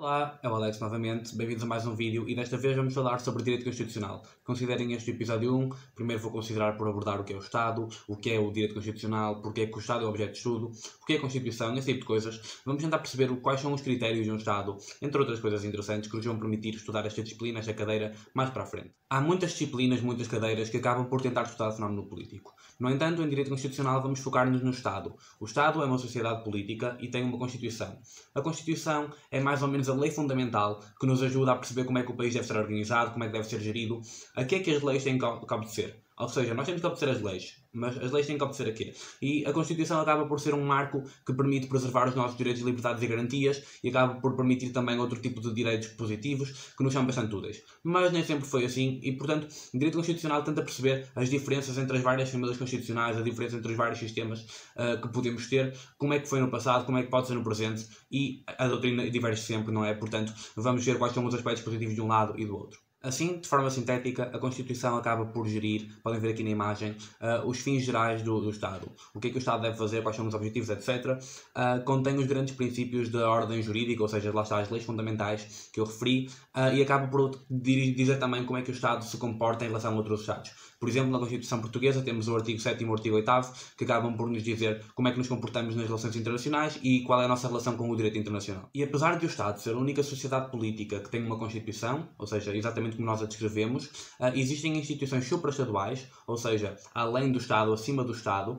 Olá, é o Alex novamente, bem-vindos a mais um vídeo e desta vez vamos falar sobre Direito Constitucional. Considerem este episódio 1, primeiro vou considerar por abordar o que é o Estado, o que é o Direito Constitucional, porque é que o Estado é o objeto de estudo, o que é a Constituição, esse tipo de coisas. Vamos tentar perceber quais são os critérios de um Estado, entre outras coisas interessantes que nos vão permitir estudar esta disciplina, esta cadeira, mais para a frente. Há muitas disciplinas, muitas cadeiras que acabam por tentar estudar o fenómeno político. No entanto, em Direito Constitucional vamos focar-nos no Estado. O Estado é uma sociedade política e tem uma Constituição. A Constituição é mais ou menos a lei fundamental que nos ajuda a perceber como é que o país deve ser organizado, como é que deve ser gerido, a que é que as leis têm que obedecer. Ou seja, nós temos que obedecer as leis, mas as leis têm que obedecer a quê? E a Constituição acaba por ser um marco que permite preservar os nossos direitos, liberdades e garantias e acaba por permitir também outro tipo de direitos positivos que nos são bastante úteis. Mas nem sempre foi assim e, portanto, o direito constitucional tenta perceber as diferenças entre as várias famílias constitucionais, a diferença entre os vários sistemas que podemos ter, como é que foi no passado, como é que pode ser no presente e a doutrina diverge sempre, não é? Portanto, vamos ver quais são os aspectos positivos de um lado e do outro. Assim, de forma sintética, a Constituição acaba por gerir, podem ver aqui na imagem, os fins gerais do Estado. O que é que o Estado deve fazer, quais são os objetivos, etc. Contém os grandes princípios da ordem jurídica, ou seja, lá está as leis fundamentais que eu referi, e acaba por dizer também como é que o Estado se comporta em relação a outros Estados. Por exemplo, na Constituição Portuguesa temos o artigo 7º e o artigo 8º, que acabam por nos dizer como é que nos comportamos nas relações internacionais e qual é a nossa relação com o direito internacional. E apesar de o Estado ser a única sociedade política que tem uma Constituição, ou seja, exatamente como nós a descrevemos, existem instituições supraestaduais, ou seja, além do Estado, acima do Estado,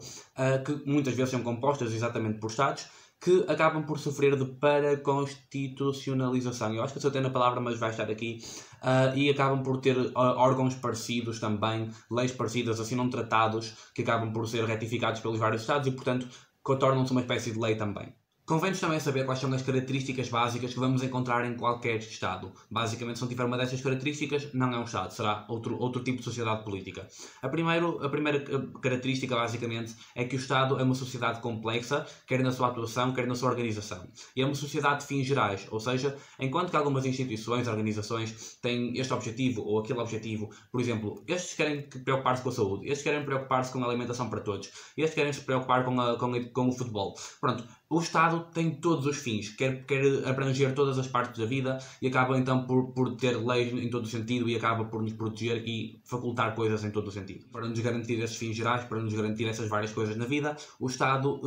que muitas vezes são compostas exatamente por Estados, que acabam por sofrer de paraconstitucionalização. Eu acho que eu tenho a palavra, mas vai estar aqui. E acabam por ter órgãos parecidos também, leis parecidas, assinam tratados que acabam por ser retificados pelos vários Estados e, portanto, tornam-se uma espécie de lei também. Convém-nos também saber quais são as características básicas que vamos encontrar em qualquer Estado. Basicamente, se não tiver uma dessas características, não é um Estado, será outro tipo de sociedade política. A primeira característica, basicamente, é que o Estado é uma sociedade complexa, quer na sua atuação, quer na sua organização. E é uma sociedade de fins gerais, ou seja, enquanto que algumas instituições, organizações, têm este objetivo ou aquele objetivo, por exemplo, estes querem preocupar-se com a saúde, estes querem preocupar-se com a alimentação para todos, estes querem se preocupar com o futebol. Pronto. O Estado tem todos os fins, quer abranger todas as partes da vida e acaba então por ter leis em todo o sentido e acaba por nos proteger e facultar coisas em todo o sentido. Para nos garantir esses fins gerais, para nos garantir essas várias coisas na vida, o Estado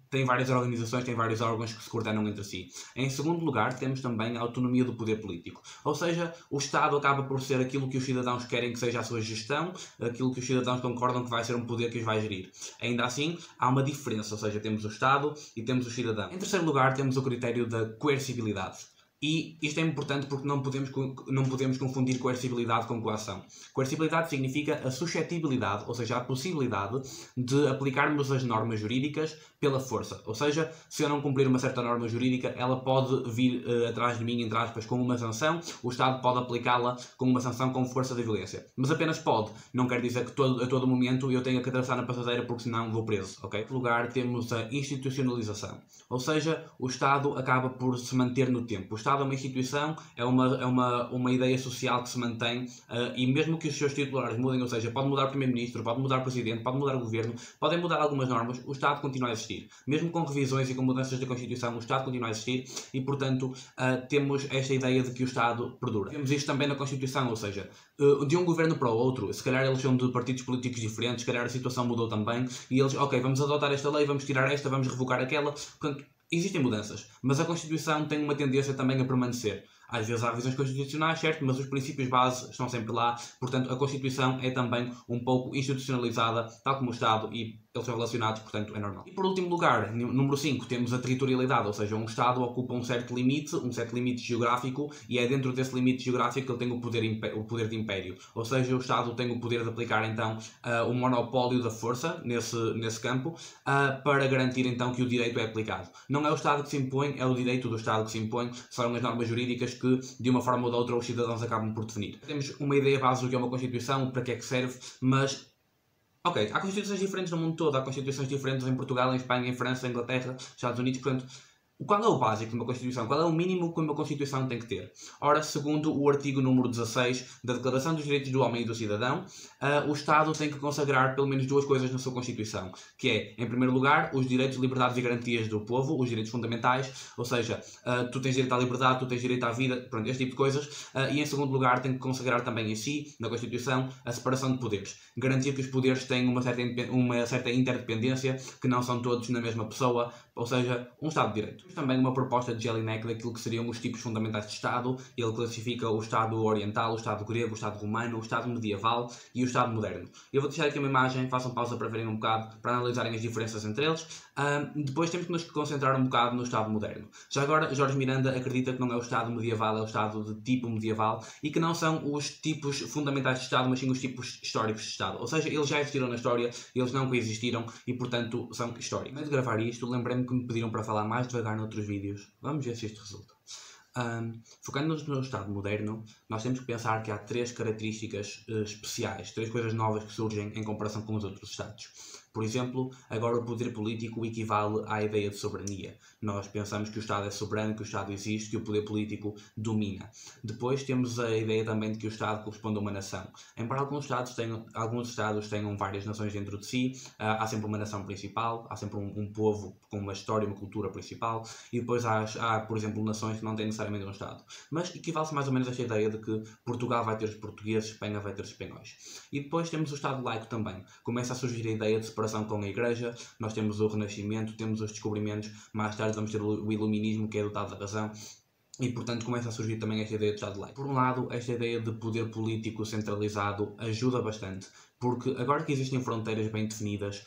tem várias organizações, tem vários órgãos que se coordenam entre si. Em segundo lugar, temos também a autonomia do poder político. Ou seja, o Estado acaba por ser aquilo que os cidadãos querem que seja a sua gestão, aquilo que os cidadãos concordam que vai ser um poder que os vai gerir. Ainda assim, há uma diferença, ou seja, temos o Estado e temos o cidadão. Em terceiro lugar, temos o critério da coercibilidade. E isto é importante porque não podemos confundir coercibilidade com coação. Coercibilidade significa a suscetibilidade, ou seja, a possibilidade de aplicarmos as normas jurídicas pela força. Ou seja, se eu não cumprir uma certa norma jurídica, ela pode vir atrás de mim, entre aspas, com uma sanção. O Estado pode aplicá-la com uma sanção com força de violência. Mas apenas pode. Não quer dizer que a todo momento eu tenha que atravessar na passadeira porque senão vou preso. Okay? Em lugar, temos a institucionalização. Ou seja, o Estado acaba por se manter no tempo. O Estado é uma instituição, é uma ideia social que se mantém e mesmo que os seus titulares mudem, ou seja, pode mudar o Primeiro-Ministro, pode mudar o Presidente, pode mudar o Governo, podem mudar algumas normas, o Estado continua a existir. Mesmo com revisões e com mudanças da Constituição, o Estado continua a existir e, portanto, temos esta ideia de que o Estado perdura. Temos isto também na Constituição, ou seja, de um governo para o outro, se calhar eles são de partidos políticos diferentes, se calhar a situação mudou também e eles, ok, vamos adotar esta lei, vamos tirar esta, vamos revocar aquela, portanto, existem mudanças, mas a Constituição tem uma tendência também a permanecer. Às vezes há revisões constitucionais, certo, mas os princípios base estão sempre lá, portanto a Constituição é também um pouco institucionalizada, tal como o Estado, e eles são relacionados, portanto é normal. E por último lugar, número 5, temos a territorialidade, ou seja, um Estado ocupa um certo limite geográfico, e é dentro desse limite geográfico que ele tem o poder de império. Ou seja, o Estado tem o poder de aplicar então o monopólio da força nesse campo, para garantir então que o direito é aplicado. Não é o Estado que se impõe, é o direito do Estado que se impõe, são as normas jurídicas que de uma forma ou de outra os cidadãos acabam por definir. Temos uma ideia base do que é uma Constituição, para que é que serve, mas ok, há Constituições diferentes no mundo todo, há Constituições diferentes em Portugal, em Espanha, em França, em Inglaterra, Estados Unidos, portanto, Qual é o básico de uma Constituição? Qual é o mínimo que uma Constituição tem que ter? Ora, segundo o artigo número 16 da Declaração dos Direitos do Homem e do Cidadão, o Estado tem que consagrar pelo menos duas coisas na sua Constituição, que é, em primeiro lugar, os direitos, liberdades e garantias do povo, os direitos fundamentais, ou seja, tu tens direito à liberdade, tu tens direito à vida, pronto, este tipo de coisas, e em segundo lugar tem que consagrar também em si, na Constituição, a separação de poderes, garantir que os poderes têm uma certa interdependência, que não são todos na mesma pessoa, ou seja, um Estado de Direito. Temos também uma proposta de Jelinek daquilo que seriam os tipos fundamentais de Estado. Ele classifica o Estado oriental, o Estado grego, o Estado romano, o Estado medieval e o Estado moderno. Eu vou deixar aqui uma imagem, façam pausa para verem um bocado, para analisarem as diferenças entre eles. Depois temos que nos concentrar um bocado no Estado moderno. Já agora, Jorge Miranda acredita que não é o Estado medieval, é o Estado de tipo medieval e que não são os tipos fundamentais de Estado, mas sim os tipos históricos de Estado. Ou seja, eles já existiram na história, eles não coexistiram e, portanto, são históricos. Antes de gravar isto, lembrei-me que me pediram para falar mais devagar noutros vídeos. Vamos ver se isto resulta. Focando-nos no Estado moderno, nós temos que pensar que há três características especiais, três coisas novas que surgem em comparação com os outros Estados. Por exemplo, agora o poder político equivale à ideia de soberania. Nós pensamos que o Estado é soberano, que o Estado existe, que o poder político domina. Depois temos a ideia também de que o Estado corresponde a uma nação. Embora alguns Estados tenham várias nações dentro de si, há sempre uma nação principal, há sempre um povo com uma história, uma cultura principal, e depois há, por exemplo, nações que não têm necessariamente um Estado. Mas equivale-se mais ou menos a esta ideia de que Portugal vai ter os portugueses, Espanha vai ter os espanhóis. E depois temos o Estado laico também. Começa a surgir a ideia de separação com a Igreja, nós temos o Renascimento, temos os descobrimentos, mais tarde vamos ter o Iluminismo, que é dotado da razão, e portanto começa a surgir também esta ideia de Estado laico. Por um lado, esta ideia de poder político centralizado ajuda bastante, porque agora que existem fronteiras bem definidas,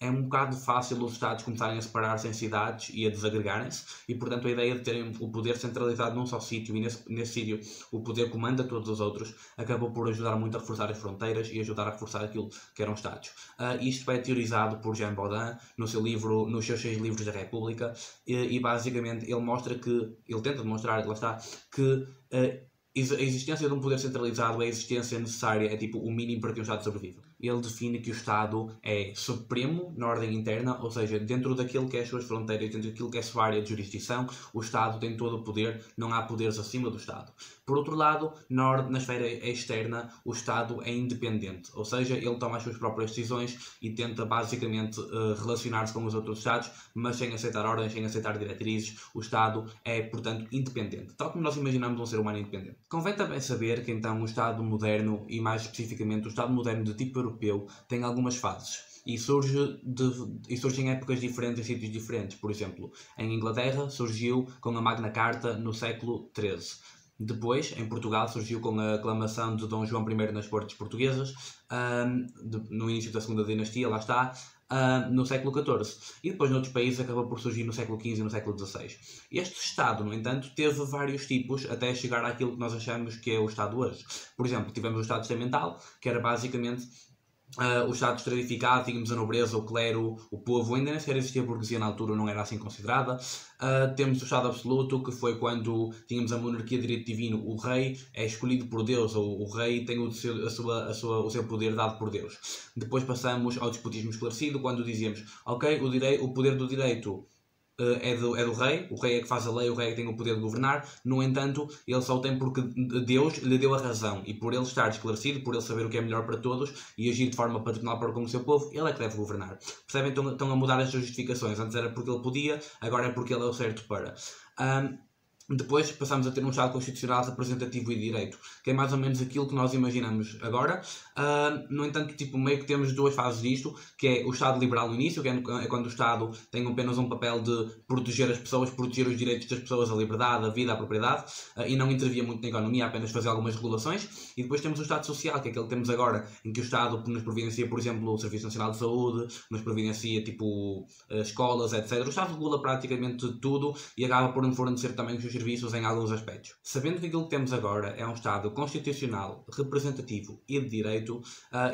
é um bocado fácil os Estados começarem a separar-se em cidades e a desagregarem-se, e portanto a ideia de terem o poder centralizado num só sítio, e nesse sítio o poder comanda todos os outros, acabou por ajudar muito a reforçar as fronteiras e ajudar a reforçar aquilo que eram Estados. Isto é teorizado por Jean Bodin nos seus 6 livros da República, e basicamente ele tenta demonstrar, lá está, que a existência de um poder centralizado, a existência necessária, é tipo o mínimo para que um Estado sobreviva. Ele define que o Estado é supremo na ordem interna, ou seja, dentro daquilo que é as suas fronteiras, dentro daquilo que é a sua área de jurisdição, o Estado tem todo o poder, não há poderes acima do Estado. Por outro lado, na esfera externa, o Estado é independente, ou seja, ele toma as suas próprias decisões e tenta basicamente relacionar-se com os outros Estados, mas sem aceitar ordens, sem aceitar diretrizes. O Estado é, portanto, independente, tal como nós imaginamos um ser humano independente. Convém também saber que então o Estado moderno, e mais especificamente o Estado moderno de tipo europeu, tem algumas fases. E surge em épocas diferentes, em sítios diferentes. Por exemplo, em Inglaterra surgiu com a Magna Carta no século XIII. Depois, em Portugal, surgiu com a aclamação de Dom João I nas Cortes Portuguesas, no início da Segunda Dinastia, lá está, no século XIV. E depois, noutros países, acabou por surgir no século XV e no século XVI. Este Estado, no entanto, teve vários tipos até chegar àquilo que nós achamos que é o Estado hoje. Por exemplo, tivemos o Estado Estamental, que era basicamente o Estado estratificado, tínhamos a nobreza, o clero, o povo, ainda nem sequer existia a burguesia na altura, não era assim considerada. Temos o Estado absoluto, que foi quando tínhamos a monarquia de direito divino, o rei é escolhido por Deus, ou o rei tem o seu poder dado por Deus. Depois passamos ao despotismo esclarecido, quando dizíamos, ok, o poder do direito é do rei, o rei é que faz a lei, o rei é que tem o poder de governar. No entanto, ele só o tem porque Deus lhe deu a razão, e por ele estar esclarecido, por ele saber o que é melhor para todos e agir de forma paternal para com o seu povo, ele é que deve governar. Percebem? Estão a mudar estas justificações. Antes era porque ele podia, agora é porque ele é o certo para. Depois passamos a ter um Estado Constitucional representativo e de direito, que é mais ou menos aquilo que nós imaginamos agora. No entanto, meio que temos duas fases disto, que é o Estado liberal no início, que é quando o Estado tem apenas um papel de proteger as pessoas, proteger os direitos das pessoas, a liberdade, a vida, a propriedade, e não intervia muito na economia, apenas fazer algumas regulações. E depois temos o Estado Social, que é aquele que temos agora, em que o Estado nos providencia, por exemplo, o Serviço Nacional de Saúde, nos providencia escolas, etc. O Estado regula praticamente tudo e acaba por fornecer também os seus serviços em alguns aspectos. Sabendo que aquilo que temos agora é um Estado constitucional, representativo e de direito,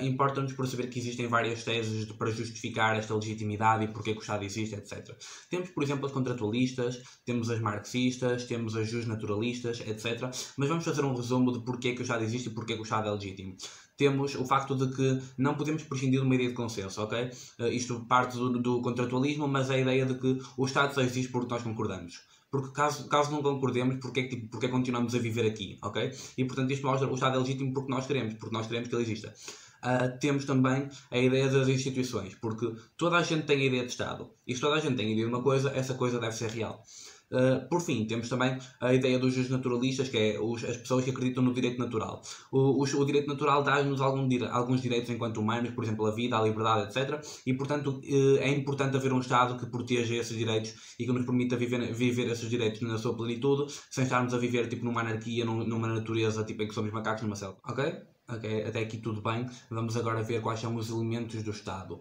importa-nos perceber que existem várias teses para justificar esta legitimidade e porque é que o Estado existe, etc. Temos, por exemplo, as contratualistas, temos as marxistas, temos as justnaturalistas, etc. Mas vamos fazer um resumo de porque é que o Estado existe e porque é que o Estado é legítimo. Temos o facto de que não podemos prescindir de uma ideia de consenso, ok? Isto parte do contratualismo, mas é a ideia de que o Estado só existe porque nós concordamos. Porque caso não concordemos, porque continuamos a viver aqui, ok? E portanto isto mostra que o Estado é legítimo porque nós queremos que ele exista. Temos também a ideia das instituições, porque toda a gente tem a ideia de Estado. E se toda a gente tem a ideia de uma coisa, essa coisa deve ser real. Por fim, temos também a ideia dos justnaturalistas, que é as pessoas que acreditam no direito natural. O direito natural dá-nos alguns direitos enquanto humanos, por exemplo, a vida, a liberdade, etc. E, portanto, é importante haver um Estado que proteja esses direitos e que nos permita viver esses direitos na sua plenitude, sem estarmos a viver tipo, numa anarquia, numa natureza tipo, em que somos macacos numa selva. Ok? Ok, até aqui tudo bem. Vamos agora ver quais são os elementos do Estado.